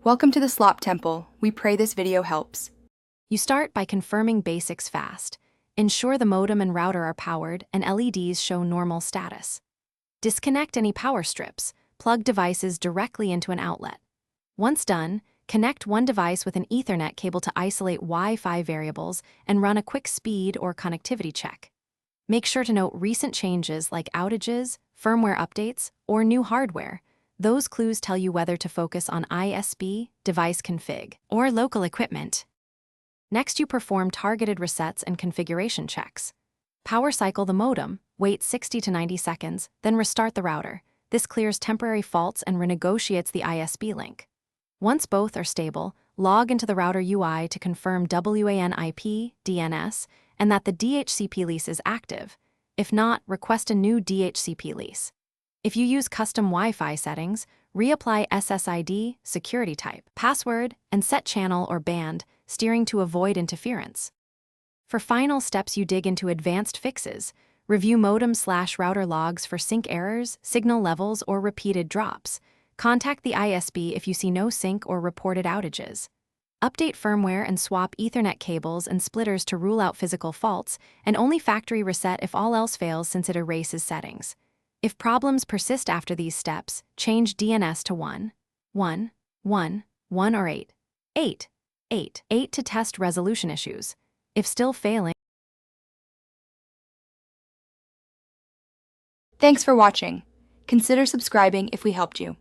Welcome to the Slop Temple. We pray this video helps. You start by confirming basics fast. Ensure the modem and router are powered and LEDs show normal status. Disconnect any power strips. Plug devices directly into an outlet. Once done, connect one device with an Ethernet cable to isolate Wi-Fi variables and run a quick speed or connectivity check. Make sure to note recent changes like outages, firmware updates, or new hardware. Those clues tell you whether to focus on ISP, device config, or local equipment. Next, you perform targeted resets and configuration checks. Power cycle the modem, wait 60 to 90 seconds, then restart the router. This clears temporary faults and renegotiates the ISP link. Once both are stable, log into the router UI to confirm WAN IP, DNS, and that the DHCP lease is active. If not, request a new DHCP lease. If you use custom Wi-Fi settings, reapply SSID, security type, password, and set channel or band, steering to avoid interference. For final steps, you dig into advanced fixes. Review modem/router logs for sync errors, signal levels, or repeated drops. Contact the ISP if you see no sync or reported outages. Update firmware and swap Ethernet cables and splitters to rule out physical faults, and only factory reset if all else fails since it erases settings. If problems persist after these steps, change DNS to 1, 1, 1, 1 or 8, 8, 8, 8 to test resolution issues. If still failing, Thanks for watching. Consider subscribing if we helped you.